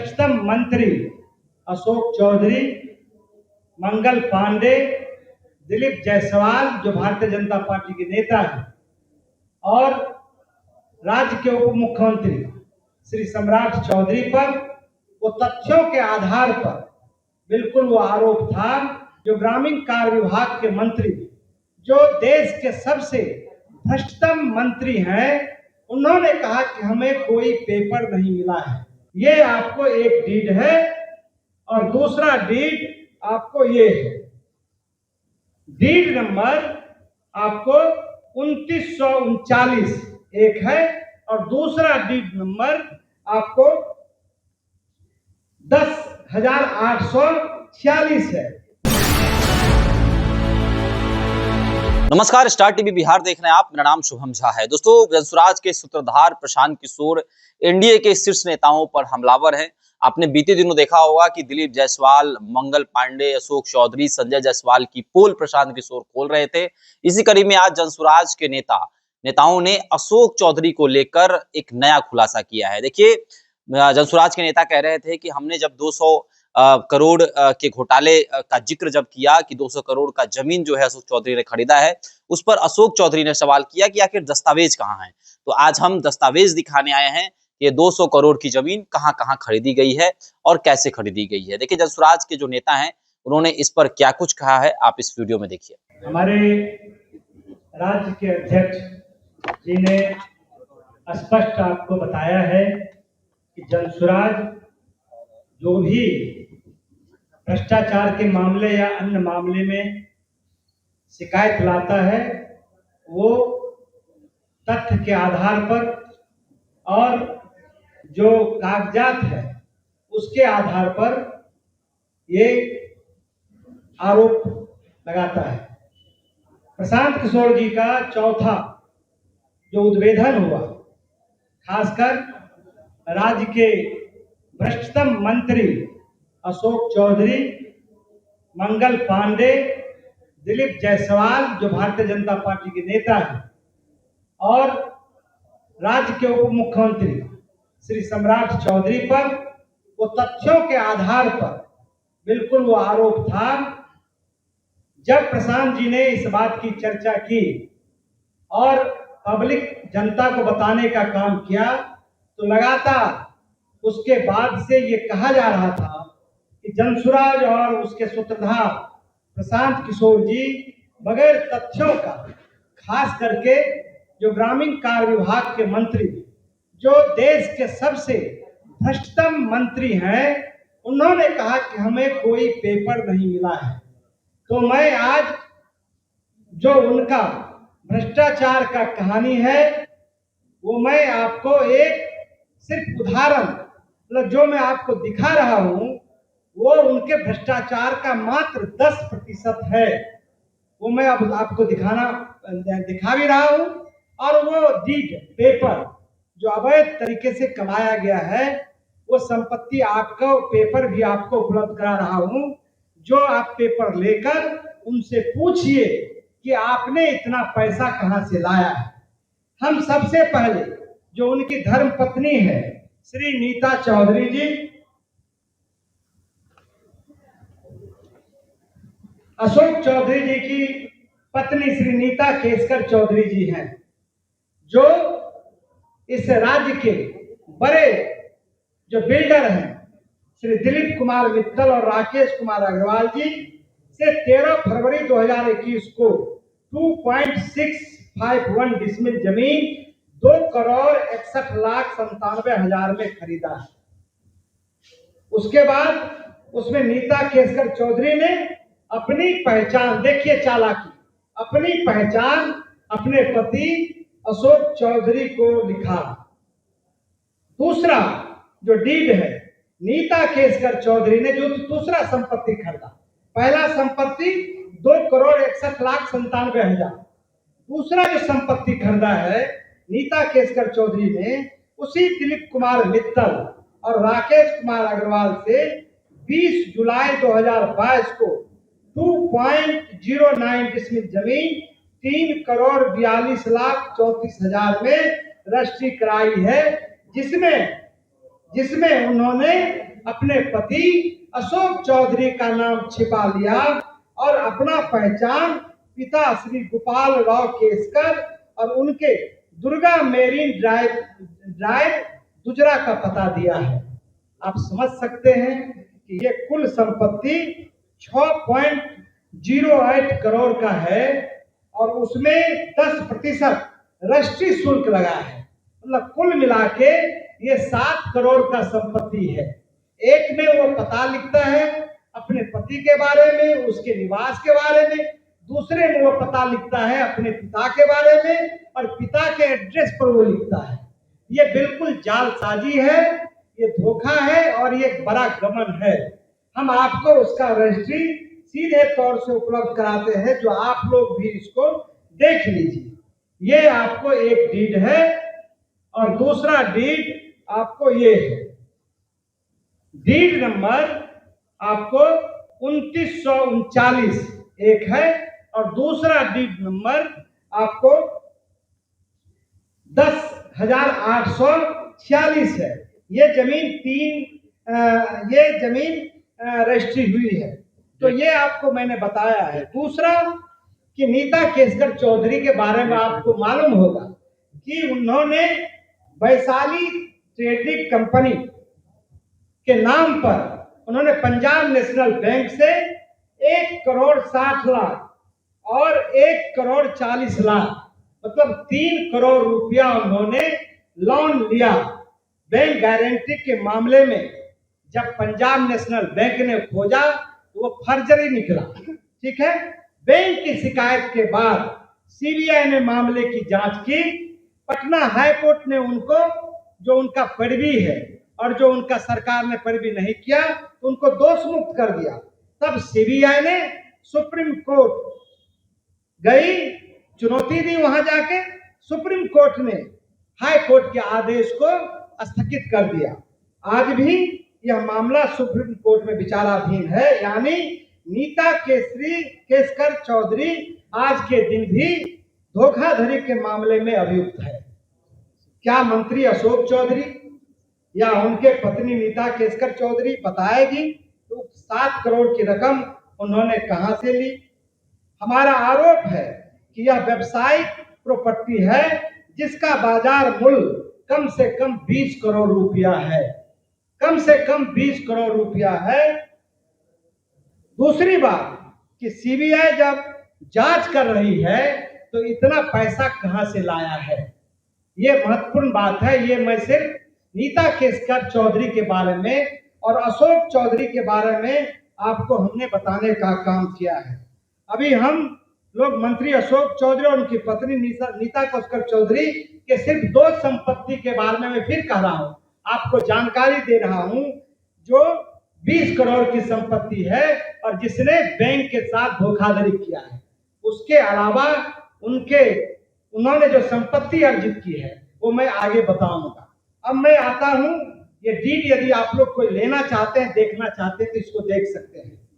भ्रष्टतम मंत्री अशोक चौधरी, मंगल पांडे, दिलीप जायसवाल जो भारतीय जनता पार्टी के नेता हैं, और राज्य के उप मुख्यमंत्री श्री सम्राट चौधरी पर वो तथ्यों के आधार पर बिल्कुल वो आरोप था जो ग्रामीण कार्य विभाग के मंत्री, जो देश के सबसे भ्रष्टतम मंत्री हैं, उन्होंने कहा कि हमें कोई पेपर नहीं मिला है। ये आपको एक डीड है और दूसरा डीड आपको ये है। डीड नंबर आपको 2939 एक है और दूसरा डीड नंबर आपको 10,846 है। नमस्कार, स्टार टीवी बिहार देख रहे हैं आप। मेरा नाम शुभम झा है। दोस्तों, जनसुराज के सूत्रधार प्रशांत किशोर एनडीए के शीर्ष नेताओं पर हमलावर हैं। आपने बीते दिनों देखा होगा कि दिलीप जायसवाल, मंगल पांडे, अशोक चौधरी, संजय जायसवाल की पोल प्रशांत किशोर खोल रहे थे। इसी कड़ी में आज जनसुराज के नेताओं ने अशोक चौधरी को लेकर एक नया खुलासा किया है। देखिए, जनसुराज के नेता कह रहे थे कि हमने जब 200 करोड़ के घोटाले का जिक्र जब किया कि 200 करोड़ का जमीन जो है अशोक चौधरी ने खरीदा है, उस पर अशोक चौधरी ने सवाल किया कि आखिर दस्तावेज कहाँ हैं। तो आज हम दस्तावेज दिखाने आए हैं, ये 200 करोड़ की जमीन कहाँ कहाँ खरीदी गई है और कैसे खरीदी गई है। देखिए, जनसुराज के जो नेता हैं उन्होंने इस पर क्या कुछ कहा है, आप इस वीडियो में देखिए। हमारे राज्य के अध्यक्ष जी ने स्पष्ट आपको बताया है कि जनसुराज जो भी भ्रष्टाचार के मामले या अन्य मामले में शिकायत लाता है, वो तथ्य के आधार पर और जो कागजात है उसके आधार पर ये आरोप लगाता है। प्रशांत किशोर जी का चौथा जो उद्भेदन हुआ, खासकर राज्य के भ्रष्टतम मंत्री अशोक चौधरी, मंगल पांडे, दिलीप जायसवाल जो भारतीय जनता पार्टी के नेता हैं, और राज्य के उप मुख्यमंत्री श्री सम्राट चौधरी पर वो तथ्यों के आधार पर बिल्कुल वो आरोप था। जब प्रशांत जी ने इस बात की चर्चा की और पब्लिक जनता को बताने का काम किया, तो लगातार उसके बाद से ये कहा जा रहा था कि जनसुराज और उसके सूत्रधार प्रशांत किशोर जी बगैर तथ्यों का, खास करके जो ग्रामीण कार्य विभाग के मंत्री, जो देश के सबसे भ्रष्टतम मंत्री हैं, उन्होंने कहा कि हमें कोई पेपर नहीं मिला है। तो मैं आज जो उनका भ्रष्टाचार का कहानी है वो मैं आपको एक सिर्फ उदाहरण, मतलब जो मैं आपको दिखा रहा हूं वो उनके भ्रष्टाचार का मात्र 10% है। वो मैं अब आपको दिखा भी रहा हूं, और वो डीड पेपर जो अवैध तरीके से कमाया गया है, वो संपत्ति आपको पेपर भी आपको उपलब्ध करा रहा हूं। जो आप पेपर लेकर उनसे पूछिए कि आपने इतना पैसा कहां से लाया है। हम सबसे पहले जो उनकी धर्म पत्नी है श्री नीता चौधरी जी, अशोक चौधरी जी की पत्नी श्री नीता केसकर चौधरी जी हैं, जो इस राज्य के बड़े जो बिल्डर हैं श्री दिलीप कुमार मित्तल और राकेश कुमार अग्रवाल जी से 13 फरवरी 2021 को 2.651 डिसमिल जमीन 2,61,97,000 में खरीदा है। उसके बाद उसमें नीता केसकर चौधरी ने अपनी पहचान, देखिए चालाकी, अपनी पहचान अपने पति अशोक चौधरी को लिखा। दूसरा जो डीड है, नीता केसकर चौधरी ने जो दूसरा संपत्ति खरीदा, पहला संपत्ति 2,61,97,000, दूसरा जो संपत्ति खरीदा है नीता केसकर चौधरी ने उसी दिलीप कुमार मित्तल और राकेश कुमार अग्रवाल से 20 जुलाई 2022 को 2.09 डिसमिल जमीन 3,42,34,000 में रजिस्ट्री कराई है, जिसमें उन्होंने अपने पति अशोक चौधरी का नाम छिपा लिया और अपना पहचान पिता श्री गोपाल राव केसकर और उनके दुर्गा मेरीन ड्राइव गुजरा का पता दिया है। आप समझ सकते हैं कि ये कुल संपत्ति 6.08 करोड़ का है और उसमें 10% रजिस्ट्री शुल्क लगा है। मतलब कुल मिला के ये 7 करोड़ का संपत्ति है। एक में वो पता लिखता है अपने पति के बारे में, उसके निवास के बारे में, दूसरे में वो पता लिखता है अपने पिता के बारे में और पिता के एड्रेस पर वो लिखता है। ये बिल्कुल जालसाजी है, ये धोखा है और ये बड़ा गबन है। हम आपको उसका रजिस्ट्री सीधे तौर से उपलब्ध कराते हैं, जो आप लोग भी इसको देख लीजिए। ये आपको एक डीड है और दूसरा डीड आपको ये है। डीड नंबर आपको 2939 एक है और दूसरा डीड नंबर आपको 10,846 है। ये जमीन रजिस्ट्री हुई है। तो ये आपको मैंने बताया है। दूसरा कि नीता केसकर चौधरी के बारे में आपको मालूम होगा कि उन्होंने वैशाली ट्रेडिंग कंपनी के नाम पर उन्होंने पंजाब नेशनल बैंक से 1,60,00,000 और 1,40,00,000 मतलब 3 करोड़ रुपया उन्होंने लोन लिया बैंक गारंटी के मामले में। जब पंजाब नेशनल बैंक ने खोजा तो वो फर्जरी निकला। ठीक है, बैंक की शिकायत के बाद सीबीआई ने मामले की जांच की। पटना हाई कोर्ट ने उनको, जो उनका पैरवी है और जो उनका सरकार ने पैरवी नहीं किया, तो उनको दोष मुक्त कर दिया। तब सीबीआई ने सुप्रीम कोर्ट गई, चुनौती दी। वहां जाके सुप्रीम कोर्ट ने हाई कोर्ट के आदेश को स्थगित कर दिया। आज भी यह मामला सुप्रीम कोर्ट में विचाराधीन है। यानी नीता केसकर चौधरी आज के दिन भी धोखाधड़ी के मामले में अभियुक्त है। क्या मंत्री अशोक चौधरी या उनके पत्नी नीता केसकर चौधरी बताएगी तो 7 करोड़ की रकम उन्होंने कहां से ली? हमारा आरोप है कि यह व्यवसायिक प्रॉपर्टी है जिसका बाजार मूल्य कम से कम 20 करोड़ रुपया है। कम से कम 20 करोड़ रुपया है। दूसरी बात कि सीबीआई जब जांच कर रही है तो इतना पैसा कहां से लाया है, ये महत्वपूर्ण बात है। ये मैं सिर्फ नीता केसकर चौधरी के बारे में और अशोक चौधरी के बारे में आपको हमने बताने का काम किया है। अभी हम लोग मंत्री अशोक चौधरी और उनकी पत्नी नीता केसकर चौधरी के सिर्फ 2 संपत्ति के बारे में मैं फिर कह रहा हूं, आपको जानकारी दे रहा हूं, जो 20 करोड़ की संपत्ति है और जिसने बैंक के साथ धोखाधड़ी किया है। उसके अलावा उन्होंने जो संपत्ति अर्जित की है वो मैं आगे बताऊंगा। अब मैं आता हूं, ये डीड यदि आप लोग कोई लेना चाहते हैं, देखना चाहते हैं तो इसको देख सकते हैं।